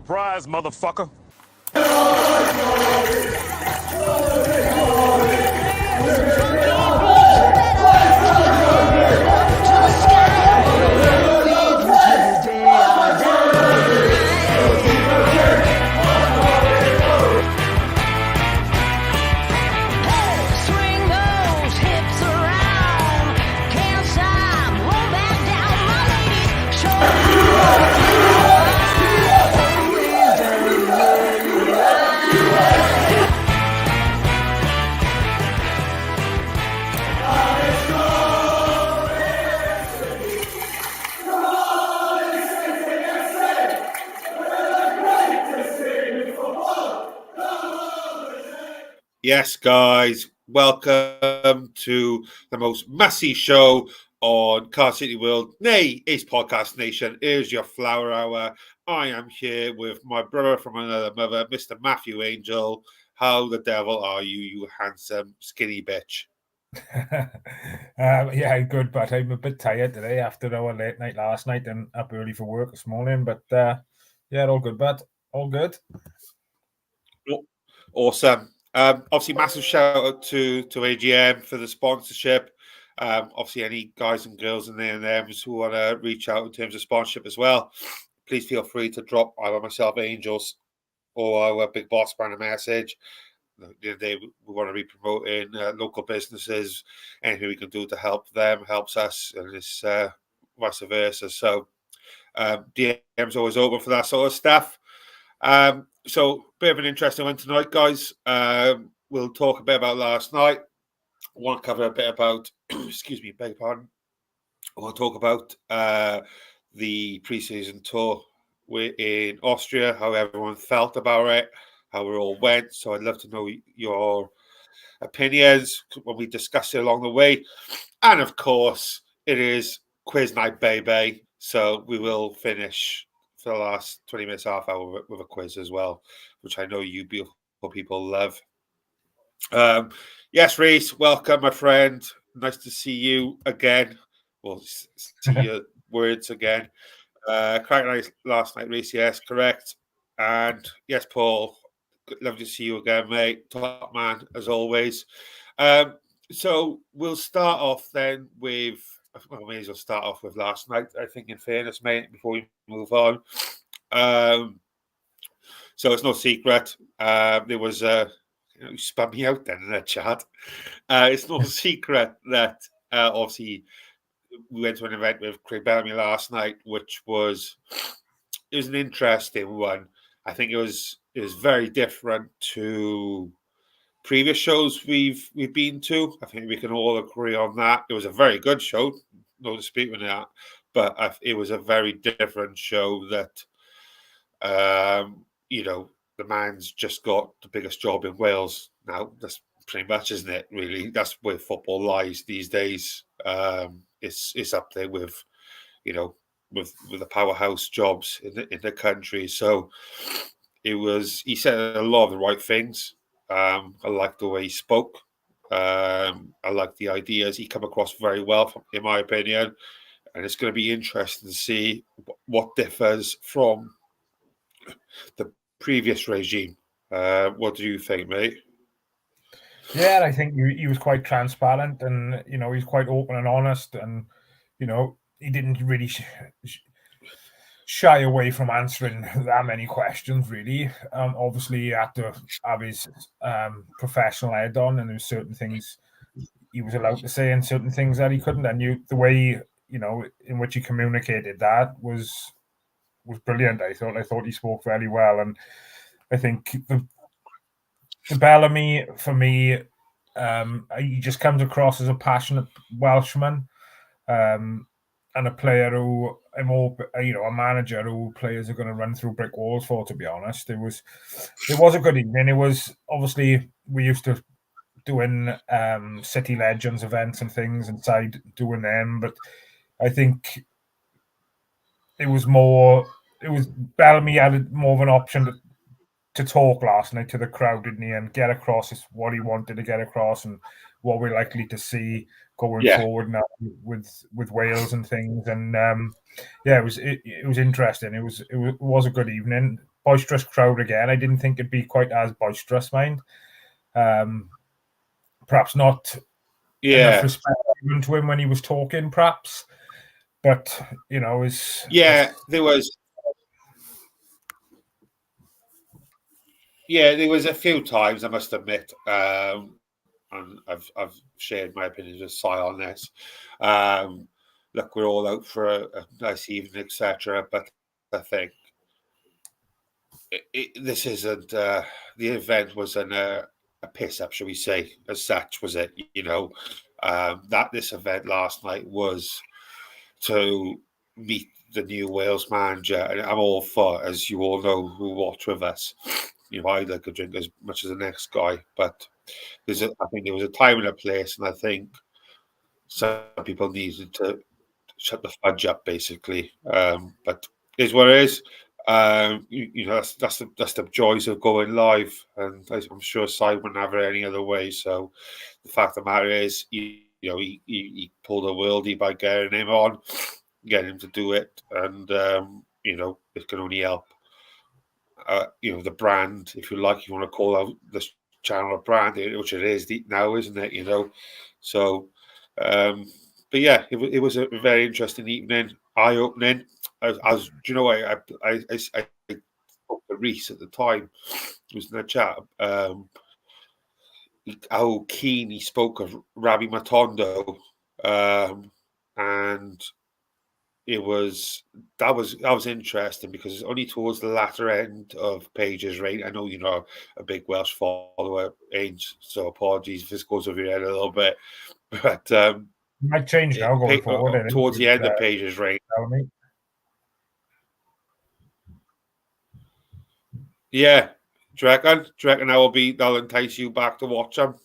Surprise, motherfucker. Yes, guys, welcome to the most messy show on Car City World, nay, Ace Podcast Nation. Here's your Flower Hour. I am here with my brother from another mother, Mr. Matthew Angel. How the devil are you, you handsome, skinny bitch? Yeah, good, but I'm a bit tired today after our late night last night and up early for work this morning. But yeah, all good, but all good. Awesome. Obviously, massive shout out to AJM for the sponsorship. Obviously, any guys and girls and A&Ms who want to reach out in terms of sponsorship as well, please feel free to drop either myself, Angels, or our big boss man a message. The other day, we want to be promoting local businesses. Anything we can do to help them helps us, and it's vice versa. So, DM's always open for that sort of stuff. So, bit of an interesting one tonight, guys. We'll talk a bit about last night. I want to cover a bit about, excuse me, beg your pardon. I want to talk about the pre-season tour in Austria, how everyone felt about it, how it all went. So I'd love to know your opinions when we discuss it along the way. And of course, it is quiz night, baby. So we will finish for the last 20 minutes, half hour with a quiz as well, which I know you beautiful people love. Yes, Reese, welcome, my friend. Nice to see you again. Well, see your words again. Craig night last night, Reese. Yes, correct. And yes, Paul. Lovely to see you again, mate. Top man, as always. So we'll start off then with. Well, we may as well start off with last night. I think, in fairness, mate, before we move on. So it's no secret. There was you spun me out then in the chat. It's no secret that obviously we went to an event with Craig Bellamy last night, which was an interesting one. I think it was very different to previous shows we've been to. I think we can all agree on that. It was a very good show, no dispute with that, but it was a very different show that the man's just got the biggest job in Wales now. That's pretty much, isn't it? Really, that's where football lies these days. It's up there with, with the powerhouse jobs in the country. So he said a lot of the right things. I liked the way he spoke. I like the ideas. He come across very well, in my opinion. And it's going to be interesting to see what differs from the previous regime. What do you think, mate? Yeah, I think he was quite transparent, and he's quite open and honest, and he didn't really shy away from answering that many questions. Really, obviously, he had to have his professional head on, and there were certain things he was allowed to say, and certain things that he couldn't. And the way in which he communicated that was brilliant. I thought he spoke very well, and I think the Bellamy, for me, he just comes across as a passionate Welshman, and a player who a manager who players are going to run through brick walls for. To be honest, it was a good evening. It was obviously we used to doing City Legends events and things inside doing them, but I think it was Bellamy had more of an option to talk last night to the crowd, didn't he, and get across what he wanted to get across and what we're likely to see going forward now with Wales and things. And it was interesting. It was a good evening. boisterous crowd again. I didn't think it'd be quite as boisterous, mind. Perhaps not enough respect given to him when he was talking, perhaps. But there was a few times, I must admit, and I've shared my opinions with Si on this. Look, we're all out for a nice evening, etc. But I think this isn't the event wasn't a piss up, shall we say, as such, was it? That this event last night was to meet the new Wales manager, and I'm all for, as you all know who watch with us, I like a drink as much as the next guy, but I think there was a time and a place, and I think some people needed to shut the fudge up, basically. But it is what it is. That's the joys of going live, and I'm sure Si wouldn't have it any other way. So the fact of the matter is, he pulled a worldie by getting him on, getting him to do it, and it can only help. The brand, if you like, you want to call out this channel a brand, which it is now, isn't it? So. But yeah, it was a very interesting evening, eye-opening. I spoke to Reese at the time, who was in the chat, how keen he spoke of Rabbi Matondo, and that was interesting because it's only towards the latter end of Paige's reign. I know you're not a big Welsh follower, Ainge, so apologies if this goes over your head a little bit, but might change now going forward. Towards the end of Paige's reign. Yeah. Do you reckon that'll entice you back to watch them?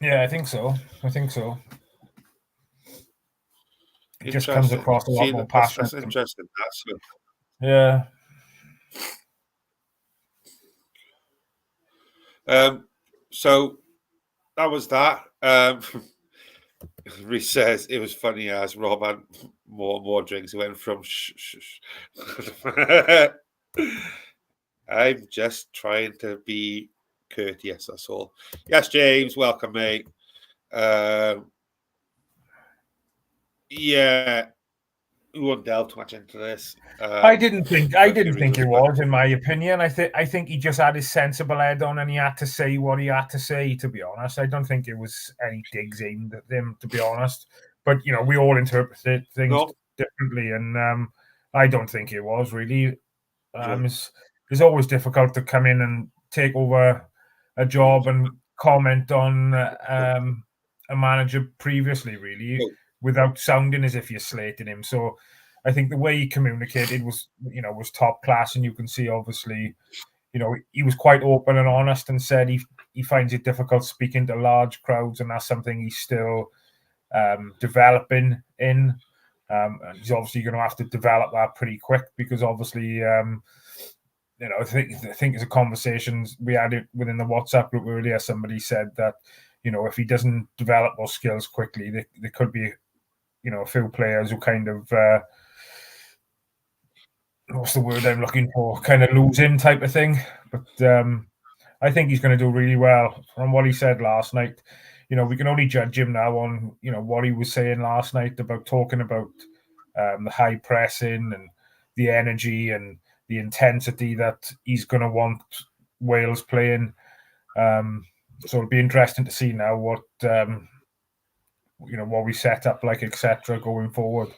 Yeah, I think so. It just comes across a lot more passionate. That's interesting. Yeah. So that was that. Reese says it was funny as Rob had more drinks. He went from I'm just trying to be courteous, that's all. Yes, James, welcome, mate. Yeah, we won't delve too much into this. I didn't think it was, in my opinion. I think he just had his sensible head on and he had to say what he had to say, to be honest. I don't think it was any digs aimed at them, to be honest. But, we all interpret things differently, and I don't think it was, really. It's always difficult to come in and take over a job and comment on a manager previously, really, without sounding as if you're slating him. So I think the way he communicated was top class, and you can see, obviously, he was quite open and honest and said he finds it difficult speaking to large crowds, and that's something he's still developing in. And he's obviously going to have to develop that pretty quick because, obviously, I think it's a conversation we had within the WhatsApp group earlier. Somebody said that, if he doesn't develop those skills quickly, there could be, a few players who kind of, what's the word I'm looking for? Kind of lose him type of thing. But I think he's going to do really well. From what he said last night, we can only judge him now on, what he was saying last night about talking about the high pressing and the energy and the intensity that he's going to want Wales playing. So it'll be interesting to see now what what we set up like, etc., going forward.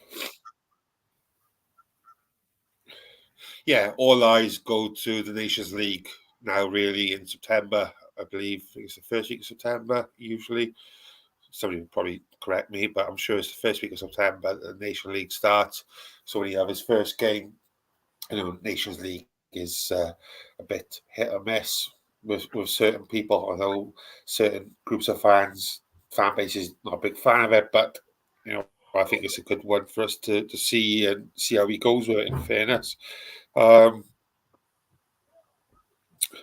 Yeah, all eyes go to the Nations League now, really, in September. I believe it's the first week of September, usually. Somebody will probably correct me, but I'm sure it's the first week of September the Nations League starts. So when you have his first game, Nations League is a bit hit or miss with certain people. Although certain groups of fan bases not a big fan of it, but I think it's a good one for us to see and see how he goes with it. In fairness,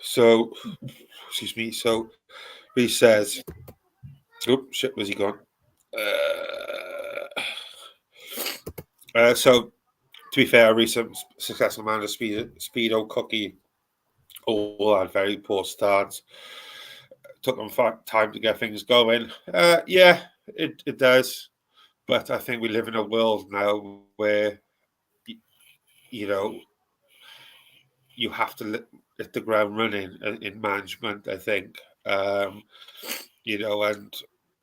so excuse me. So he says, "Oh shit, where's he gone?" So to be fair, a recent successful manager, Speedo Cookie, all had very poor starts. Took them time to get things going. Yeah, it does. But I think we live in a world now where, you know, you have to hit the ground running in management, I think. You know, and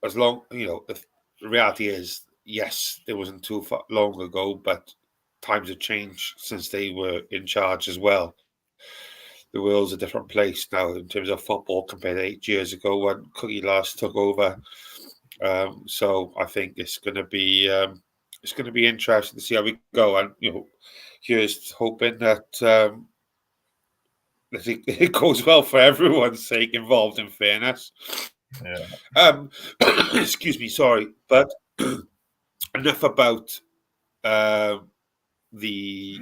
as long, you know, the reality is, yes, it wasn't too long ago, but times have changed since they were in charge as well. The world's a different place now in terms of football compared to 8 years ago when Cookie last took over. So I think it's going to be interesting to see how we go, and you know, here's hoping that that it goes well for everyone's sake involved. In fairness, excuse me, sorry, but enough about the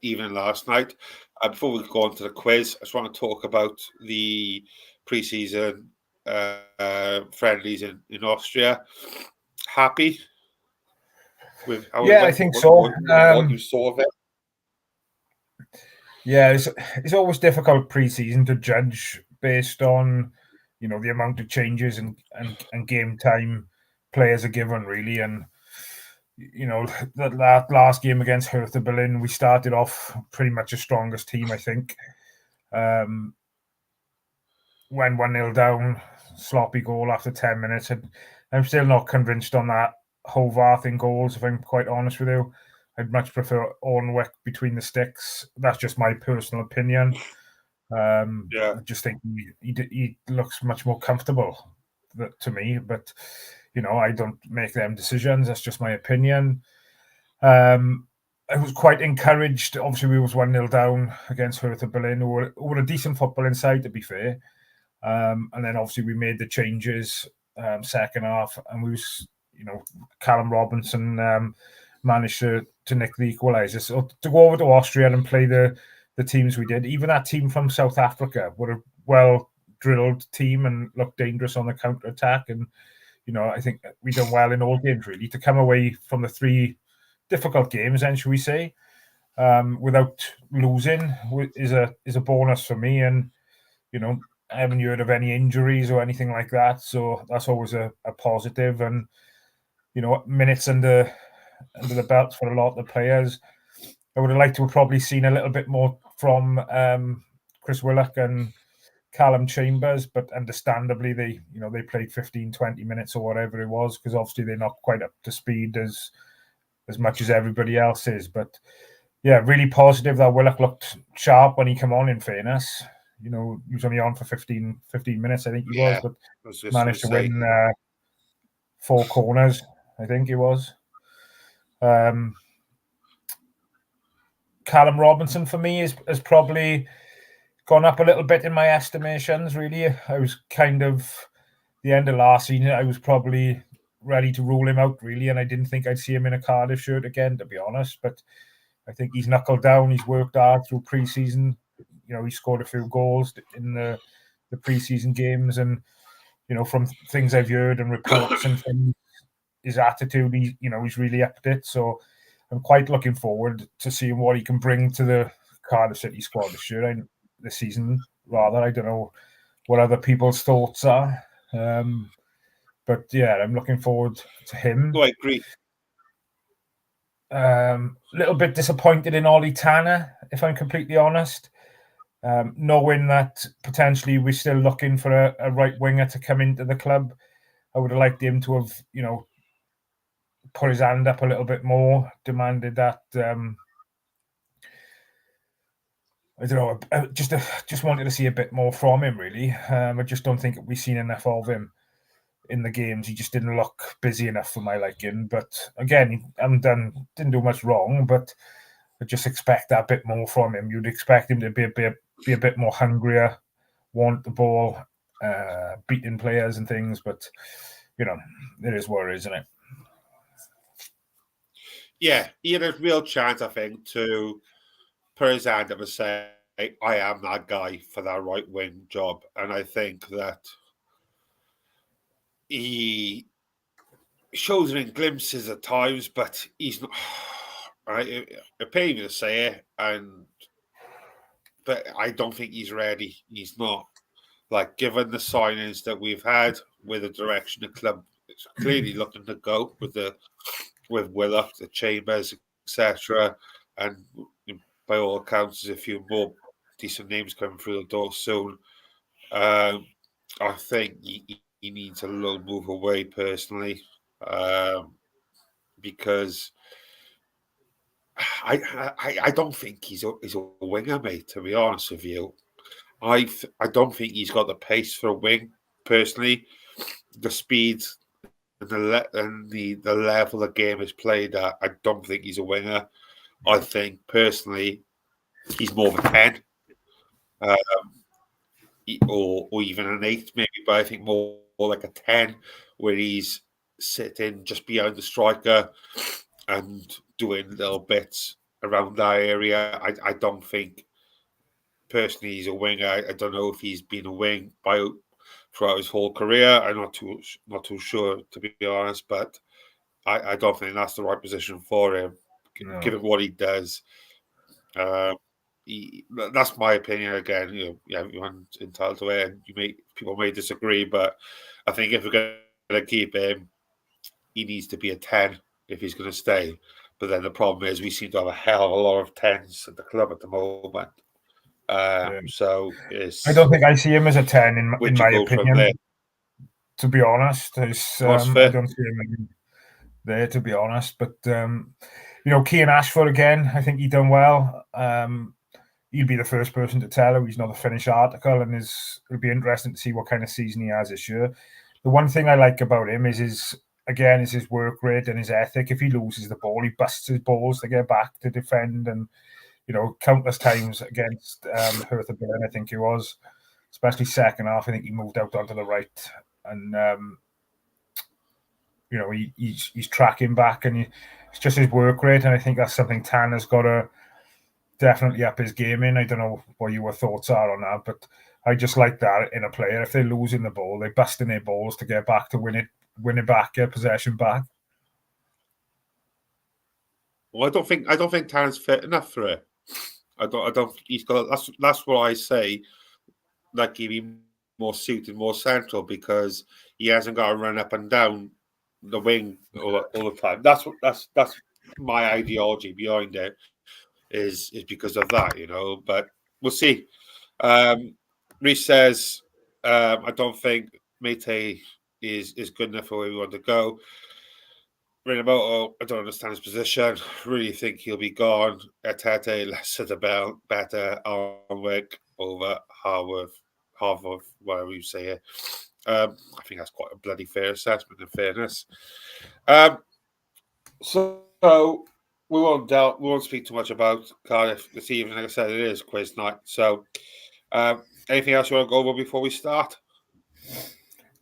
evening last night. Before we go on to the quiz, I just want to talk about the pre-season friendlies in Austria. Happy with how it I went? think so. What you saw of it? Yeah, it's always difficult pre-season to judge based on, you know, the amount of changes and game time players are given, really. And you know, that last game against Hertha Berlin, we started off pretty much the strongest team, I think. When 1-0 down, sloppy goal after 10 minutes. I'm still not convinced on that Hovarth in goals, if I'm quite honest with you. I'd much prefer Ornwick between the sticks. That's just my personal opinion. I just think he looks much more comfortable to me, but you know, I don't make them decisions. That's just my opinion. I was quite encouraged. Obviously, we was 1-0 down against Hertha Berlin, who were a decent footballing side, to be fair. And then obviously we made the changes second half, and we was, you know, Callum Robinson managed to nick the equaliser. So to go over to Austria and play the teams we did, even that team from South Africa were a well drilled team and looked dangerous on the counter attack. And you know, I think we done well in all games really. To come away from the 3 difficult games, then should we say, without losing is a bonus for me. And you know, I haven't heard of any injuries or anything like that, so that's always a positive. And you know, minutes under the belt for a lot of the players. I would have liked to have probably seen a little bit more from Chris Willock and Callum Chambers, but understandably they played 15, 20 minutes or whatever it was, because obviously they're not quite up to speed as much as everybody else is. But yeah, really positive that Willock looked sharp when he came on, in fairness. You know, he was only on for 15 minutes, I think he was, but managed to win 4 corners, I think it was. Callum Robinson, for me, has probably gone up a little bit in my estimations, really. I was kind of, the end of last season, I was probably ready to rule him out, really, and I didn't think I'd see him in a Cardiff shirt again, to be honest. But I think he's knuckled down. He's worked hard through pre-season. You know, he scored a few goals in the pre-season games, and you know, from things I've heard and reports and things, his attitude, he's really upped it. So I'm quite looking forward to seeing what he can bring to the Cardiff City squad this season. Rather, I don't know what other people's thoughts are, but yeah, I'm looking forward to him. No, I agree. Little bit disappointed in Ollie Tanner, if I'm completely honest. Knowing that potentially we're still looking for a right winger to come into the club, I would have liked him to have, you know, put his hand up a little bit more, demanded that. I don't know. I just wanted to see a bit more from him, really. I just don't think we've seen enough of him in the games. He just didn't look busy enough for my liking. But again, he didn't do much wrong. But I just expect that bit more from him. You'd expect him to be a bit more hungrier, want the ball, beating players and things. But you know, it is what it is, isn't it? Yeah, he had a real chance, I think, to put his hand up and say, I am that guy for that right wing job. And I think that he shows it in glimpses at times, but he's not. Right, it pains me to say it, and but I don't think he's ready. He's not. Like, given the signings that we've had, with the direction the club is clearly looking to go with Willock, the Chambers, etc., and by all accounts, there's a few more decent names coming through the door soon. I think he needs a little move away personally, because I don't think he's a winger, mate. To be honest with you, I don't think he's got the pace for a wing. Personally, the speed and the level the game is played at, I don't think he's a winger. I think personally, he's more of a 10, or even an 8 maybe, but I think more like a 10, where he's sitting just behind the striker and doing little bits around that area. I don't think personally he's a winger. I don't know if he's been a wing throughout his whole career. I'm not too sure, to be honest, but I don't think that's the right position for him, given what he does. That's my opinion. Again, everyone's entitled to it, and people may disagree, but I think if we're going to keep him, he needs to be a 10 if he's going to stay. But then the problem is we seem to have a hell of a lot of 10s at the club at the moment. So I don't think I see him as a 10 in my opinion. To be honest, I don't see him there, to be honest. But Keane Ashford again, I think he done well. He'll be the first person to tell he's not a finished article, and it'll be interesting to see what kind of season he has this year. The one thing I like about him is his work rate and his ethic. If he loses the ball, he busts his balls to get back to defend, and countless times against Hertha Berlin, I think he was, especially second half. I think he moved out onto the right, and he's tracking back, and it's just his work rate, and I think that's something Tanner's got to definitely up his game in. I don't know what your thoughts are on that, but I just like that in a player. If they're losing the ball, they're busting their balls to get back to win it back, get possession back. Well, I don't think Tanner's fit enough for it. I don't think he's got. That's what I say. Like, he'd be more suited, more central, because he hasn't got to run up and down the wing all the time. That's my ideology behind it. Is because of that, but we'll see. Reece says, I don't think Mate is good enough for where we want to go. Renamoto, I don't understand his position. Really think he'll be gone. Atete, less of the bell, better. Arnwick over Harworth, whatever you say here. I think that's quite a bloody fair assessment, in fairness. So we won't speak too much about Cardiff this evening. Like I said, it is quiz night. So, anything else you want to go over before we start?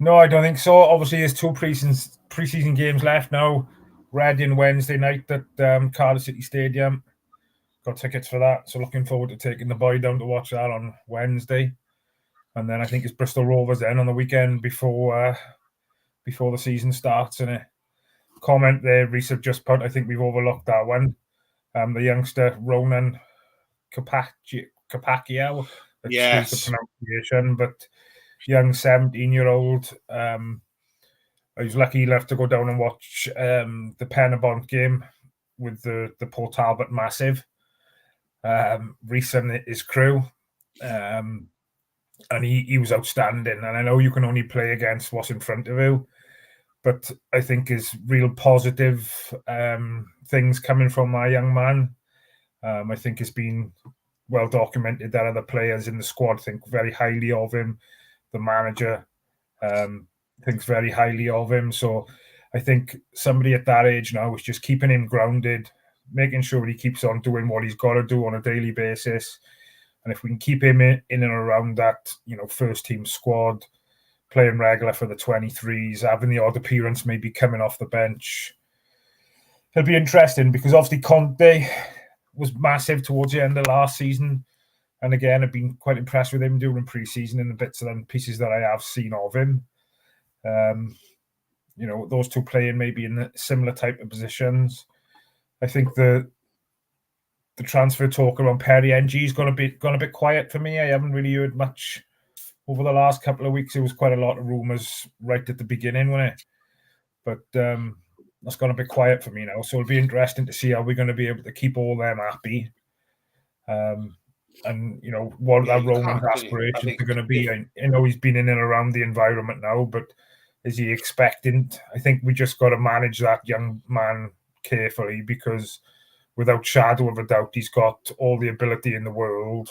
No, I don't think so. Obviously, there's 2 preseason games left now. Reading Wednesday night at Cardiff City Stadium. Got tickets for that, so looking forward to taking the boy down to watch that on Wednesday. And then I think it's Bristol Rovers then on the weekend before the season starts. And a comment there, Reece have just put, I think we've overlooked that one. The youngster Ronan Kapakia, excuse the pronunciation, but young 17-year-old. I was lucky enough to go down and watch the Penabont game with the Port Talbot Massive. Reece and his crew. And he was outstanding. And I know you can only play against what's in front of you, but I think is real positive things coming from my young man. I think it's been well documented that other players in the squad think very highly of him. The manager thinks very highly of him. So I think somebody at that age now is just keeping him grounded, making sure he keeps on doing what he's got to do on a daily basis. And if we can keep him in and around that, first team squad, playing regular for the 23s, having the odd appearance, maybe coming off the bench, it'll be interesting, because obviously Conte was massive towards the end of last season. And again, I've been quite impressed with him during pre-season in the bits and pieces that I have seen of him. Those 2 playing maybe in similar type of positions. I think the the transfer talk around Perry NG's gone a bit quiet for me. I haven't really heard much over the last couple of weeks. There was quite a lot of rumours right at the beginning, wasn't it? But that's gone a bit quiet for me now. So it'll be interesting to see how we're going to be able to keep all them happy. And what that Roman's aspirations are going to be. I know he's been in and around the environment now, but is he expecting? I think we just got to manage that young man carefully, because without shadow of a doubt, he's got all the ability in the world,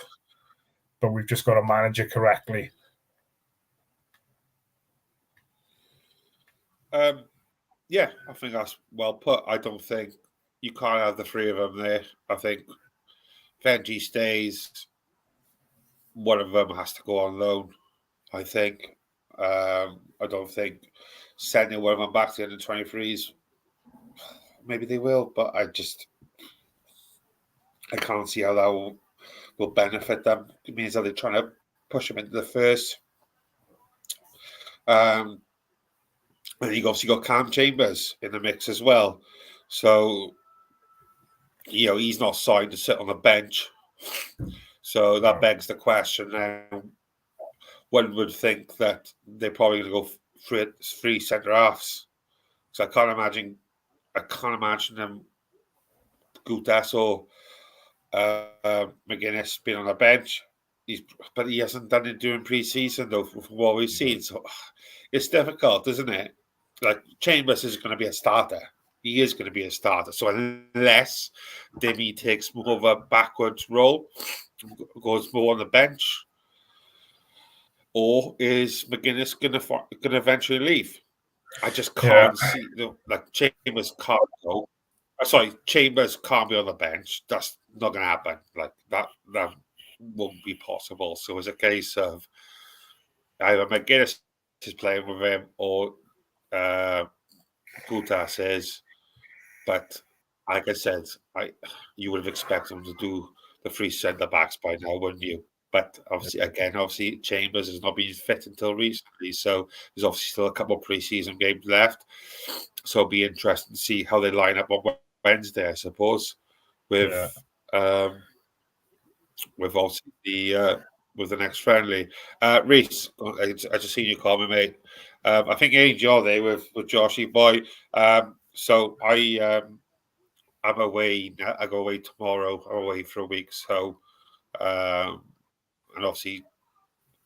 but we've just got to manage it correctly. Yeah, I think that's well put. I don't think you can't have the three of them there. I think Benji stays, one of them has to go on loan. I think. I don't think sending one of them back to the under-23s. Maybe they will, but I can't see how that will benefit them. It means that they're trying to push them into the first. And you've obviously got Cam Chambers in the mix as well. So, he's not signed to sit on the bench. So that begs the question now. One would think that they're probably going to go three centre halves. So I can't imagine them, Gutas or McGuinness being on the bench. But he hasn't done it during pre-season though, from what we've seen. So it's difficult, isn't it? Like, Chambers is going to be a starter. He is going to be a starter. So unless Demi takes more of a backwards role, goes more on the bench, or is McGuinness going to eventually leave? I just can't see. Like, Chambers can't go. Chambers can't be on the bench. That's not going to happen. Like, that won't be possible. So it's a case of either McGuinness is playing with him or Gutas is. But like I said, you would have expected him to do the three centre backs by now, wouldn't you? But obviously, Chambers has not been fit until recently, so there's obviously still a couple of pre-season games left. So it'll be interesting to see how they line up on Wednesday, I suppose, with obviously with the next friendly. Reese, I just seen you call me, mate. I think you're there with Joshy Boy. So I'm away. I go away tomorrow. I'm away for a week. So, and obviously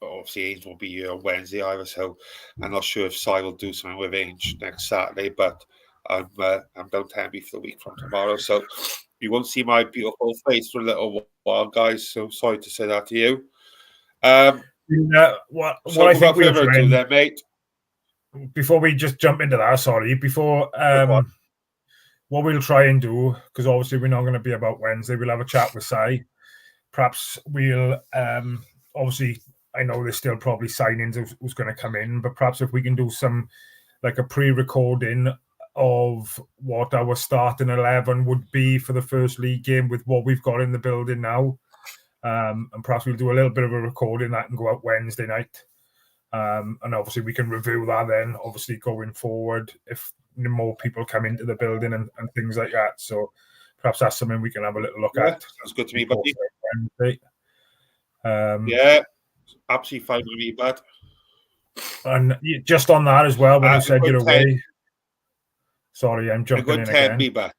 Ainge won't be here on Wednesday either. So I'm not sure if Si will do something with Ainge next Saturday. But I'm down Tenby for the week from tomorrow. So you won't see my beautiful face for a little while, guys. So sorry to say that to you. What I think we'll do there, mate. Before we just jump into that, what we'll try and do, because obviously we're not going to be about Wednesday, we'll have a chat with Si. Perhaps we'll, obviously, I know there's still probably signings who's going to come in, but perhaps if we can do some, like a pre-recording of what our starting 11 would be for the first league game with what we've got in the building now. And perhaps we'll do a little bit of a recording that can go out Wednesday night. And obviously we can review that then, obviously going forward, if more people come into the building and things like that. So perhaps that's something we can have a little look at. Sounds good to me, buddy. Wednesday. Yeah, absolutely fine with me, bud. And just on that as well, when you said you're away. Sorry, I'm jumping in again. Me back.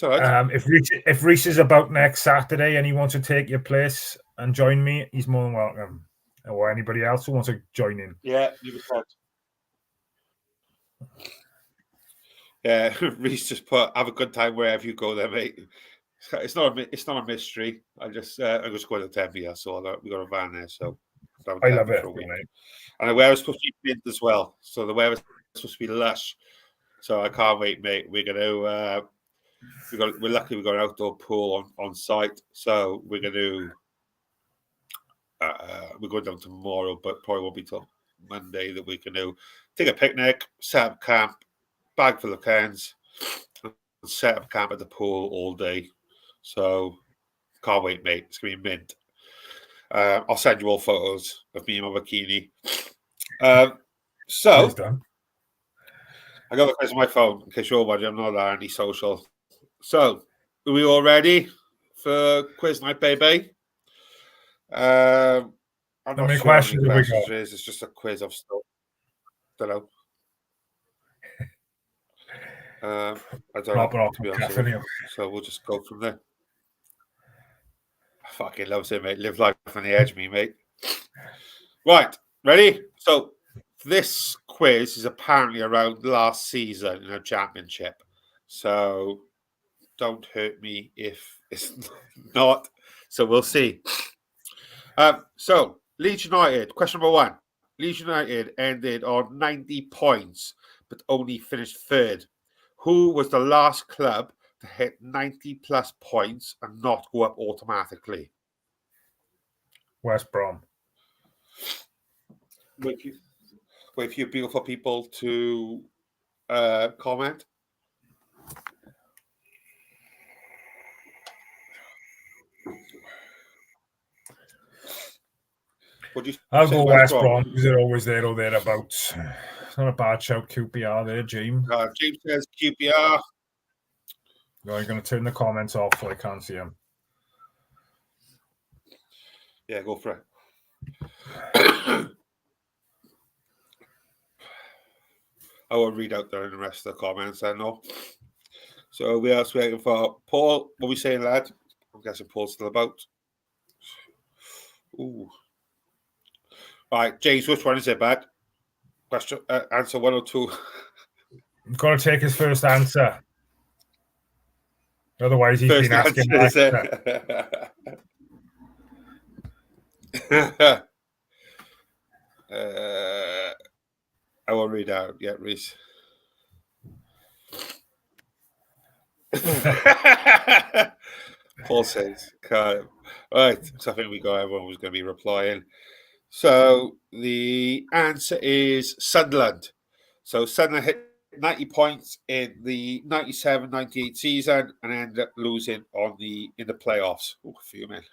Right. If Reese is about next Saturday and he wants to take your place and join me, he's more than welcome. Or anybody else who wants to join in. Yeah, yeah. Reese just put, have a good time wherever you go there, mate. It's not a mystery. I'm just going to Tenby. So we got a van there, so I love it. And the weather's supposed to be mint as well. So the weather's supposed to be lush. So I can't wait, mate. We're gonna we're lucky we've got an outdoor pool on site. So we're gonna we're going down tomorrow, but probably won't be till Monday that we can take a picnic, set up camp, bag full of cans, and set up camp at the pool all day. So can't wait, mate. It's gonna be mint. I'll send you all photos of me in my bikini. So I got the question on my phone in case you're wondering. I'm not on any social. So are we all ready for quiz night, baby? I'm not many sure how questions many have we questions got? there is. It's just a quiz. I've still don't know. I don't Drop it know, off to be with honest caffeine. with you. So we'll just go from there. I fucking love it, mate. Live life on the edge, me, mate. Right, ready? So this quiz is apparently around last season in a championship. So don't hurt me if it's not. So we'll see. So Leeds United, question number 1. Leeds United ended on 90 points, but only finished third. Who was the last club to hit 90 plus points and not go up automatically? West Brom. Wait for you beautiful people to comment. I'll go West Brom because they're always there or thereabouts. It's not a bad shout, QPR there, James. James says QPR. No, you're going to turn the comments off so I can't see them. Yeah, go for it. I won't read out there in the rest of the comments, I know. So we are waiting for Paul. What are we saying, lad? I'm guessing Paul's still about. Ooh. All right, James, which one is it, bad? Question, answer 1 or 2. He's got to take his first answer. Otherwise, he's been asking that. I won't read out yet, Reese. Paul says, Cardiff. Right, so I think we got everyone who's going to be replying. So the answer is Sunderland. So Sunderland hit 90 points in the 97-98 season and ended up losing in the playoffs. Oh, a few minutes.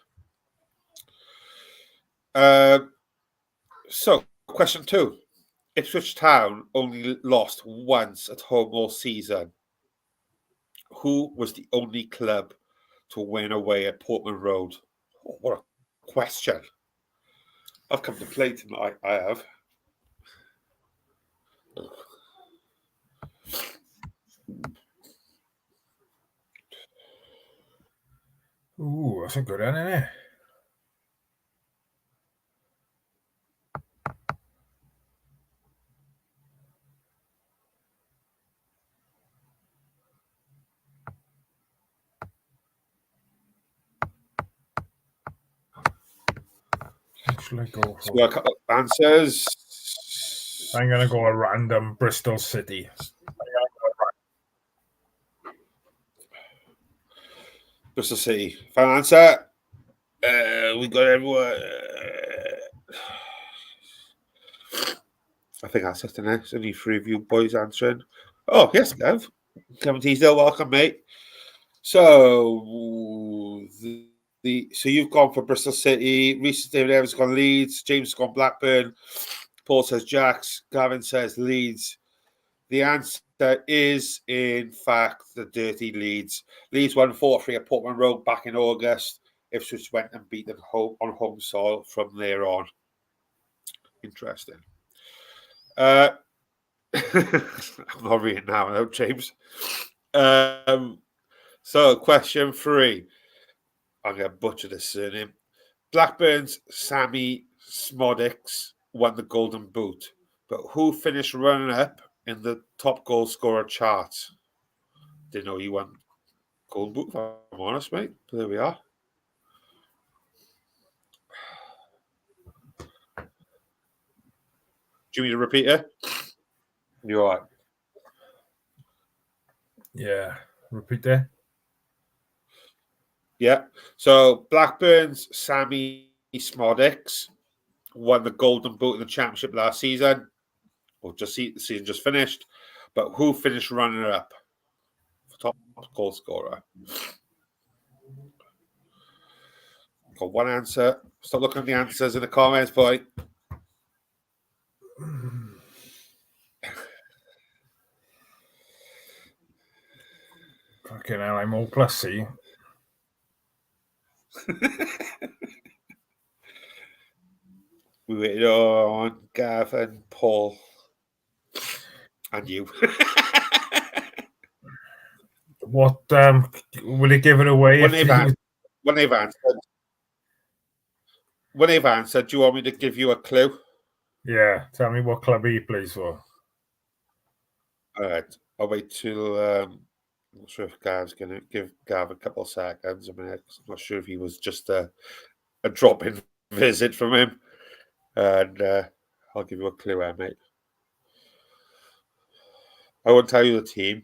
So question 2. Ipswich Town only lost once at home all season. Who was the only club to win away at Portman Road? Oh, what a question. I've come to play tonight, I have. Ooh, that's a good one, isn't it? Should I go for? So a couple of answers. I'm going to go a random Bristol City. Bristol City. Final answer. We got everyone. I think that's it next. Only 3 of you boys answering. Oh, yes, Gav. Kevin Teasdale, welcome, mate. So so you've gone for Bristol City. Reese David Evans has gone Leeds. James has gone Blackburn. Paul says Jacks. Gavin says Leeds. The answer is, in fact, the dirty Leeds. Leeds won 4-3 at Portman Road back in August. Ipswich went and beat them on home soil from there on. Interesting. I'm not reading now, James. So, question 3. I'm going to butcher this surname. Blackburn's Sammy Smodics won the Golden Boot, but who finished runner-up in the top goal scorer chart? Didn't know you won Golden Boot, if I'm honest, mate. But there we are. Do you need to repeat it? You all right? Yeah. Repeat that. Yeah. So Blackburn's Sammy Smodics won the Golden Boot in the championship last season. Or the season just finished. But who finished runner-up for top goal scorer? Got one answer. Stop looking at the answers in the comments, boy. Fucking hell, I'm all plus C. We waited on Gav and Paul. And you. What will he give it away? When they've answered, do you want me to give you a clue? Yeah, tell me what club he plays for. All right, I'll wait till. I'm not sure if Gav's going to give Gav a couple of seconds. I'm not sure if he was just a drop-in visit from him, and I'll give you a clue, mate. I won't tell you the team,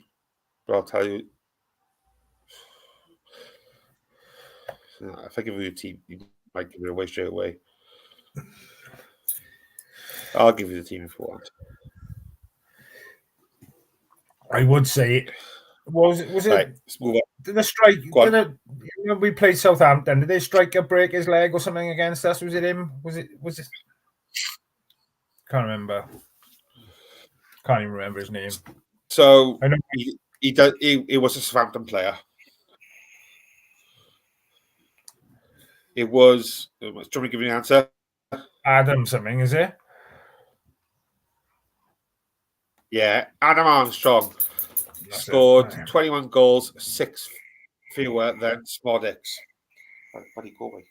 but I'll tell you. If I give you a team, you might give it away straight away. I'll give you the team if you want. I would say, was it? Right, let's move on. Did the strike? We played Southampton. Did they striker break his leg or something against us? Was it him? Was it? Can't remember. Can't even remember his name. So he was a Southampton player. It was. Do you want me to give you an answer? Adam something, is it? Yeah, Adam Armstrong scored 21 goals, 6 fewer than Smodix. What do you call me?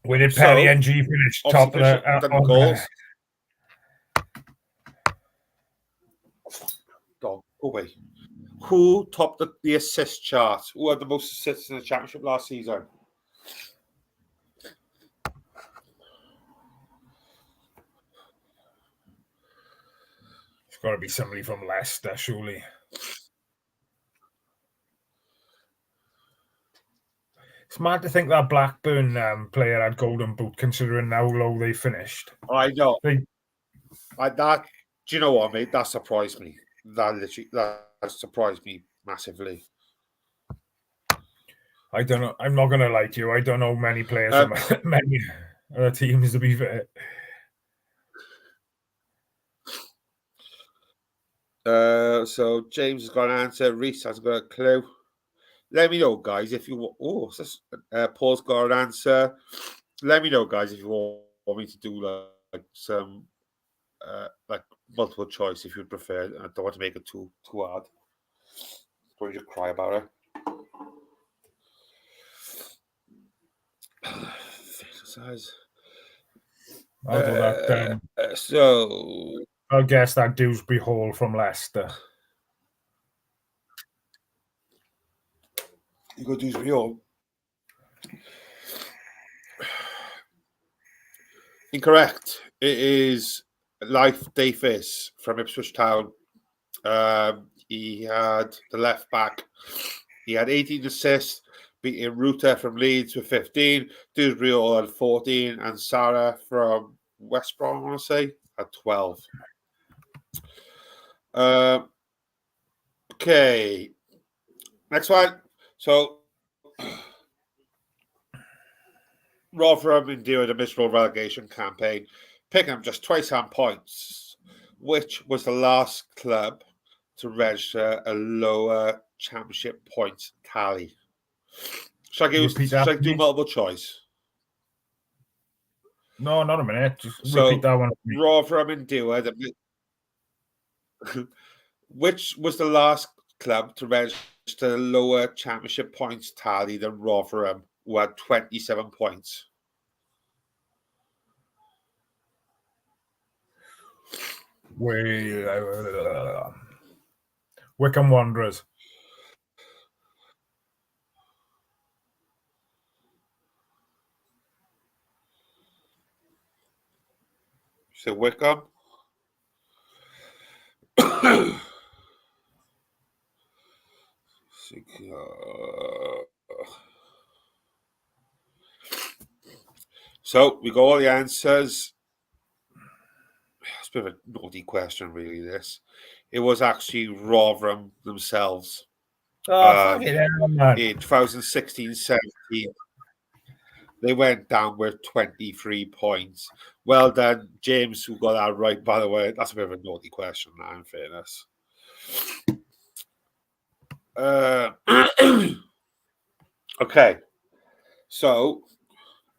Where did Perry NG finish top of the goals? Dog, go away. Who topped the assist chart? Who had the most assists in the championship last season? It's got to be somebody from Leicester, surely. It's mad to think that Blackburn player had golden boot, considering how low they finished. I know. Do you know what, mate? That surprised me. That surprised me massively. I don't know. I'm not going to lie to you. I don't know many players from many other teams, to be fair. So James has got an answer. Reese has got a clue. Let me know, guys, if you want. Paul's got an answer. Let me know, guys, if you want me to do like some like multiple choice if you prefer. I don't want to make it too hard. Don't you cry about it. Exercise. I'll do that. So I guess that Dewsbury Hall from Leicester. You go Dewsbury Hall. Incorrect. It is Life Davis from Ipswich Town. He had the left back. He had 18 assists, beating Ruta from Leeds with 15, Dewsbury Hall had 14, and Sarah from West Brom, I want to say, had 12. Okay. Next one. So, Rotherham endured a miserable relegation campaign, picking up just twice on points, which was the last club to register a lower championship points tally. Should I do multiple choice? No, not a minute. Just repeat that one. Rotherham endured which was the last club to register a lower championship points tally than Rotherham, who had 27 points. Wycombe Wanderers. So Wycombe. So we got all the answers. It's a bit of a naughty question, really, this. It was actually Rotherham themselves. Fuck it, man. In 2016-17, they went down with 23 points. Well done, James, who got that right, by the way. That's a bit of a naughty question, now, in fairness. Okay. So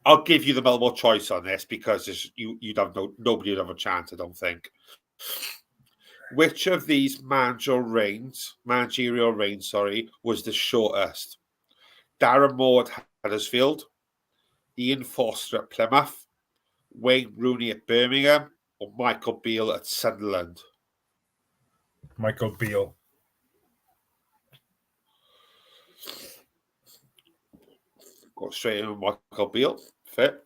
I'll give you the multiple choice on this because you'd have nobody would have a chance, I don't think. Which of these managerial reigns, was the shortest? Darren Moore at Huddersfield, Ian Foster at Plymouth, Wayne Rooney at Birmingham, or Michael Beale at Sunderland? Michael Beale. Go straight in with Michael Beale. Fair.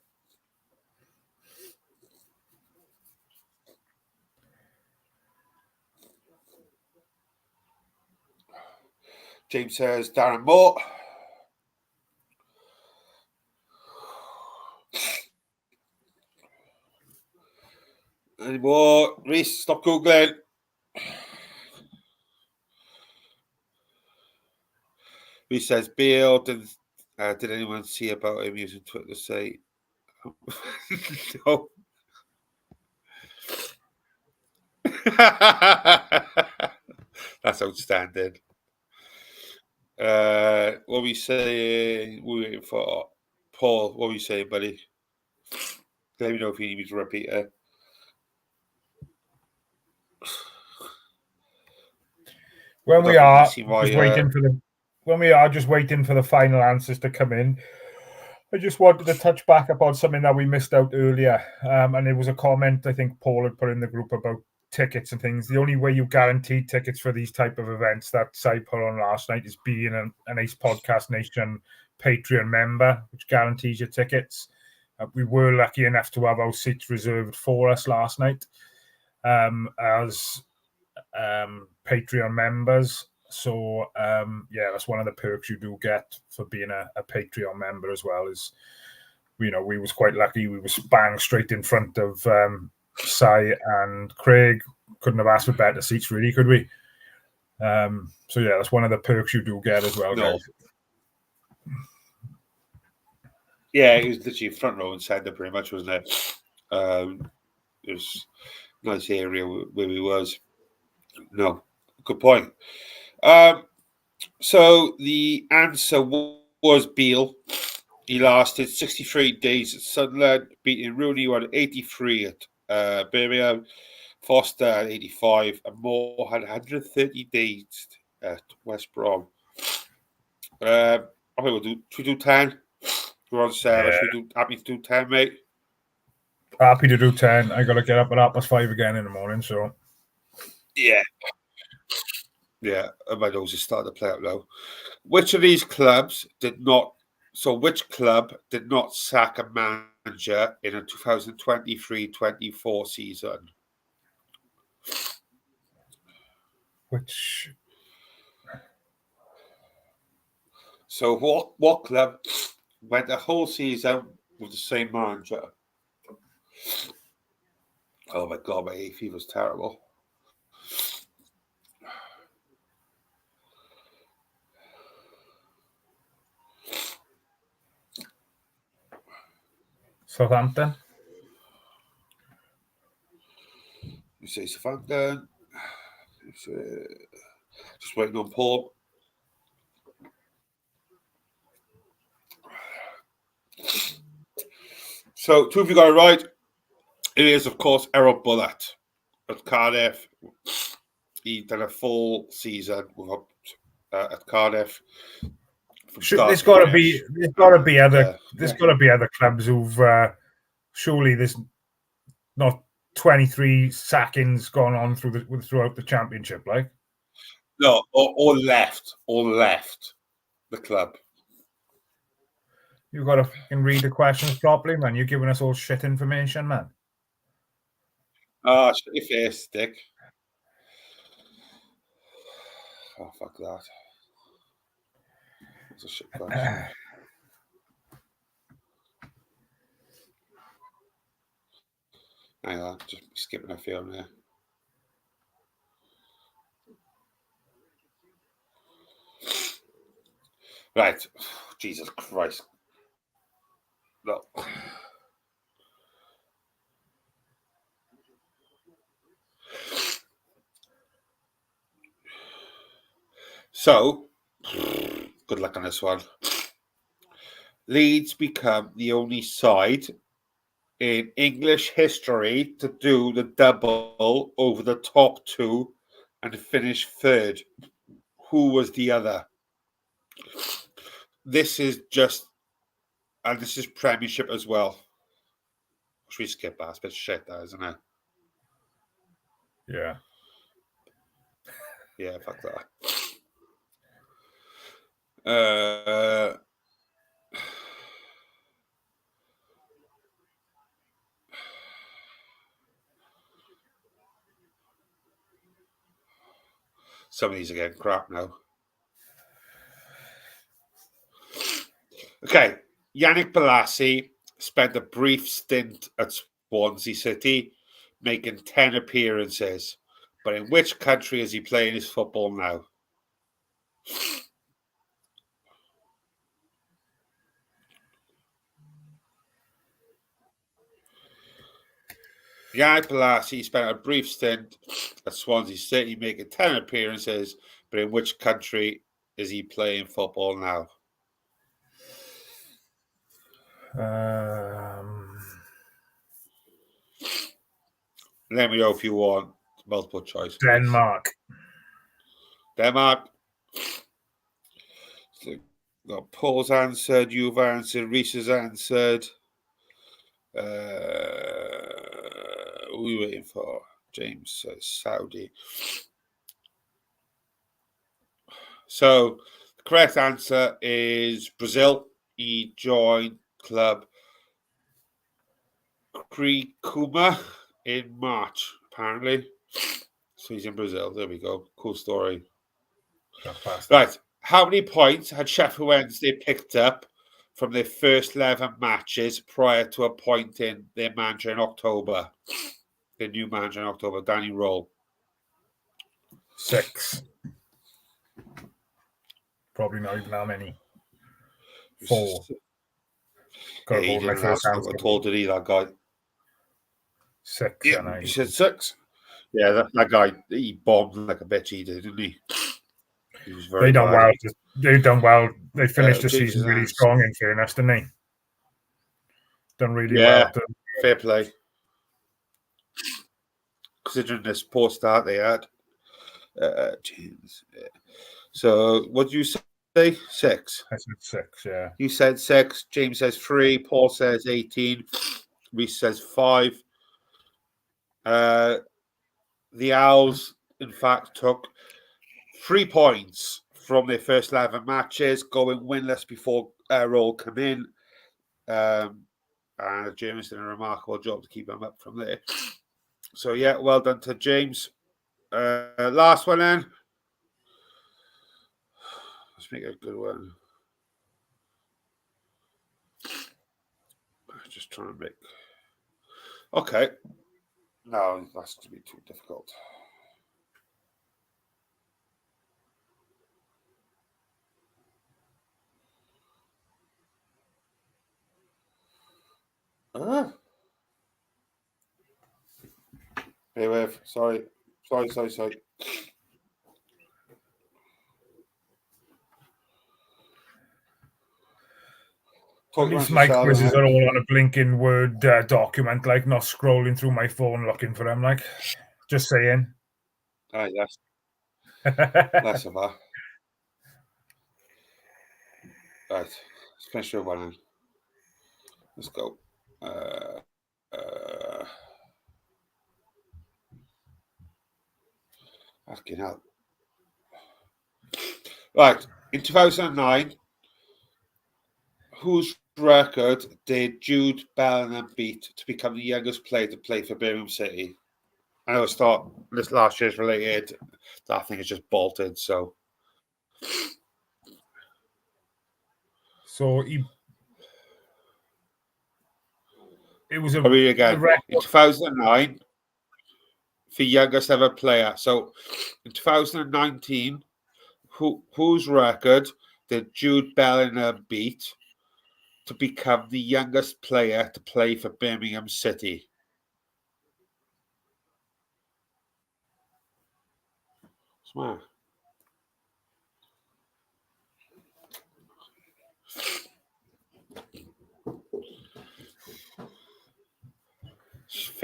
James says Darren Moore. Any more? Reese, stop Googling. Reese says Beale. Did anyone see about him using Twitter to say no? That's outstanding. What are we saying? We're waiting for Paul. What are we saying, buddy? Let me know if you need me to repeat it. When we are just waiting for the final answers to come in, I just wanted to touch back upon something that we missed out earlier, and it was a comment I think Paul had put in the group about tickets and things. The only way you guarantee tickets for these type of events that Si put on last night is being an Ace Podcast Nation Patreon member, which guarantees your tickets. We were lucky enough to have our seats reserved for us last night as Patreon members. So that's one of the perks you do get for being a Patreon member as well. Is we was quite lucky. We was bang straight in front of Si and Craig. Couldn't have asked for better seats, really, could we? That's one of the perks you do get as well, guys. Yeah, it was literally front row and centre, pretty much, wasn't it? It was a nice area where we was. No, good point. So the answer was Beale. He lasted 63 days at Sunderland, beating Rooney who had 83 at Birmingham, Foster at 85, and Moore had 130 days at West Brom. I think should we do 10? We're on 7. Yeah. Should we happy to do 10, mate? Happy to do 10. I got to get up at 5:30 again in the morning, so. Yeah. Yeah, my nose is starting to play out now. Which club did not sack a manager in a 2023-24 season? So what club went the whole season with the same manager? Oh my God, my hay fever's terrible. Southampton. You say Southampton. Just waiting on Paul. So, two of you got it right. It is, of course, Errol Bullitt at Cardiff. He did a full season at Cardiff. There's got to be other clubs who've surely there's not 23 sackings gone on throughout the championship, like. No, or left the club. You've got to fucking read the questions properly, man. You're giving us all shit information, man. Shut your face, Dick. Oh, fuck that. That's a shit question. Hang on, just skipping a few on there. Right. Jesus Christ. No. So, good luck on this one. Leeds become the only side in English history to do the double over the top two and finish third. Who was the other? This is just, and this is Premiership as well. Should we skip that? It's a bit shit, that, isn't it? Yeah. Yeah, fuck that. Some of these are getting crap now. Okay, Yannick Bolasie spent a brief stint at Swansea City, making 10 appearances. But in which country is he playing his football now? Yannick Bolasie spent a brief stint at Swansea City, making 10 appearances. But in which country is he playing football now? Let me know if you want multiple choice. Denmark. Denmark. So, got Paul's answered, you've answered, Reese has answered. Who are we waiting for? James says Saudi. So the correct answer is Brazil. He joined club Criciúma in March, apparently. So he's in Brazil. There we go. Cool story. Right. How many points had Sheffield Wednesday picked up from their first 11 matches prior to appointing their manager in October? Their new manager in October, Danny Roll. 6. Probably not even that many. 4. Yeah, he didn't last long at all, did he, that guy? 6. Yeah, you said 6? Yeah, that guy, he bombed like a bitch, he did, didn't he? He was very done bad. well. They've done well. They finished the season really strong, in fairness, didn't they? Done really well. Fair play. Considering this poor start they had. James. So, what did you say? 6? I said 6, yeah. You said 6. James says 3. Paul says 18. Reese says 5. The Owls, in fact, took 3 points from their first 11 matches, going winless before Roll come in. And James did a remarkable job to keep them up from there. So, yeah, well done to James. Last one then. Let's make it a good one. Just trying to make... Okay. No, that's going to be too difficult. Hey, Wave. Sorry. These mic quizzes are all on a blinking Word document, like not scrolling through my phone looking for them, like just saying. Yes. Less of that. Right. Let's finish your one. Let's go. Fucking hell. Right. In 2009, whose record did Jude Bellingham beat to become the youngest player to play for Birmingham City? I know it's not this last year's related. That thing is just bolted, so. So it was I'll read it again. In 2009, for youngest ever player. So in 2019, whose record did Jude Bellingham beat to become the youngest player to play for Birmingham City? Smart.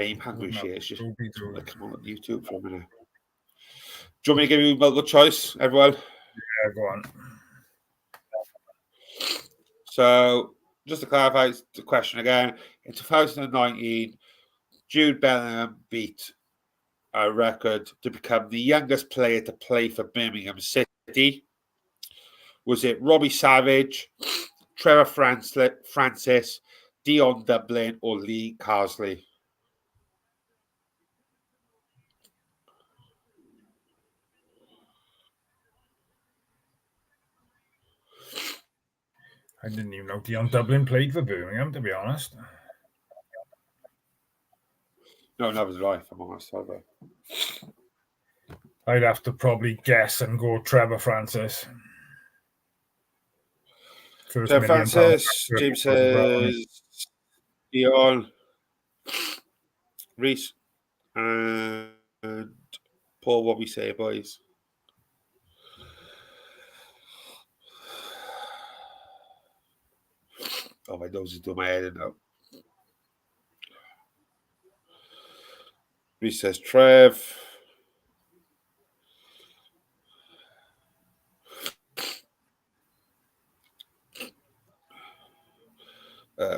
fame hungry she is. Just do. come on YouTube for a minute. Do you want me to give you a multiple choice, everyone? Yeah, go on. So, just to clarify the question again, in 2019, Jude Bellingham beat a record to become the youngest player to play for Birmingham City. Was it Robbie Savage, Trevor Francis, Dion Dublin, or Lee Carsley? I didn't even know Dion Dublin played for Birmingham, to be honest. No, never did I, if I'm honest. I'd have to probably guess and go Trevor Francis. Trevor Francis, James says Dion, Reese, and Paul, what we say, boys? Oh, my nose is doing my head in now. Reese says Trev.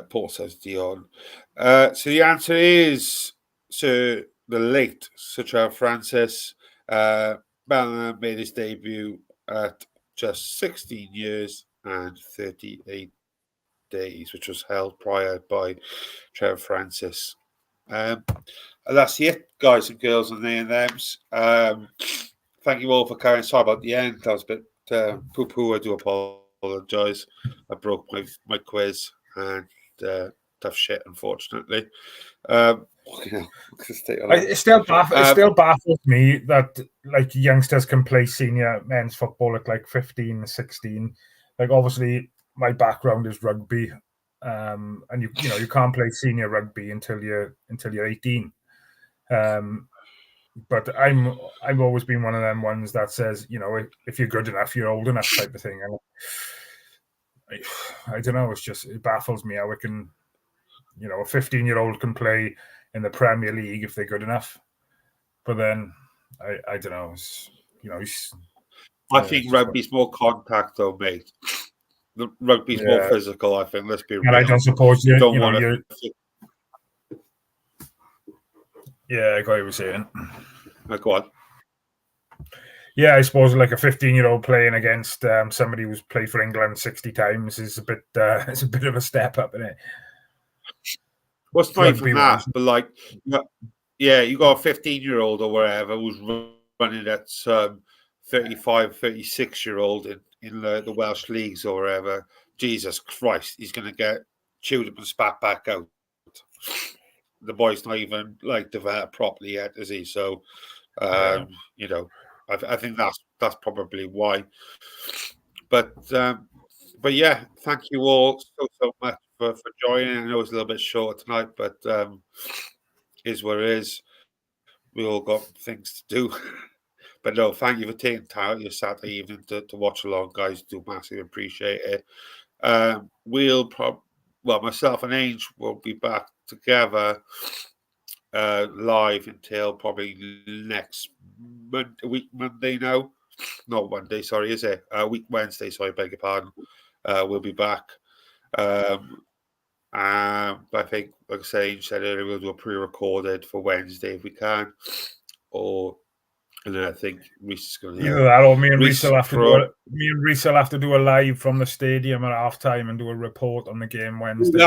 Paul says Dion. So the answer is Sir the late Sir Trevor Francis. Bellingham made his debut at just 16 years and 38 days, which was held prior by Trevor Francis. And that's it, guys and girls and A&Ms. Thank you all for carrying. Sorry about the end. That was a bit poo-poo. I do apologise. I broke my quiz and tough shit, unfortunately. It still baffles me that like youngsters can play senior men's football at like 15, 16. Like obviously my background is rugby, and you can't play senior rugby until you're 18. But I've always been one of them ones that says, if you're good enough, you're old enough type of thing. And I don't know. It baffles me how it can, a 15-year-old can play in the Premier League if they're good enough. But then I don't know. I think rugby's more contact, though, mate. The rugby's more physical. I think. Let's be real. And I don't suppose you don't want to. Yeah, I got what you were saying. Go on. Yeah, I suppose like a 15-year-old playing against somebody who's played for England 60 times is a bit. It's a bit of a step up, isn't it? Well, it's not even that, but like, you got a 15-year-old or whatever who's running at 35, 36-year-old in the Welsh leagues or whatever. Jesus Christ, he's going to get chewed up and spat back out. The boy's not even like developed properly yet, is he? So, I think that's probably why. But yeah, thank you all so much for joining. I know it's a little bit short tonight, but is what it is. We all got things to do. But no, thank you for taking time out your Saturday evening to watch along, guys. Do massively appreciate it. Myself and Ange will be back together live until probably next Monday now. Not Monday, sorry, is it? Week Wednesday, sorry, beg your pardon. We'll be back. But I think, like I said earlier, we'll do a pre-recorded for Wednesday if we can. And then I think Reese is going to. Either that, or me and Reese will have to do a live from the stadium at half-time and do a report on the game Wednesday.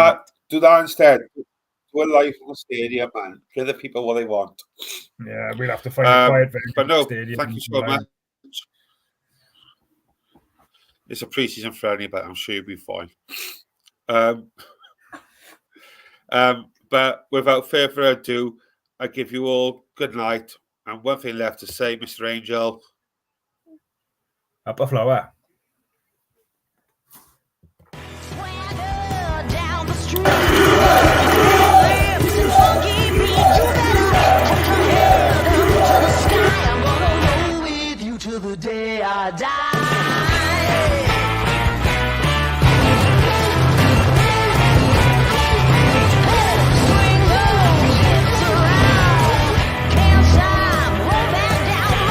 Do that instead. Do a live from the stadium, man. Give the people what they want. Yeah, we'll have to find a quiet venue. But no, thank you so much. It's a pre-season friendly, but I'm sure you'll be fine. But without further ado, I give you all good night. And one thing left to say, Mr. Angel. Up a flower.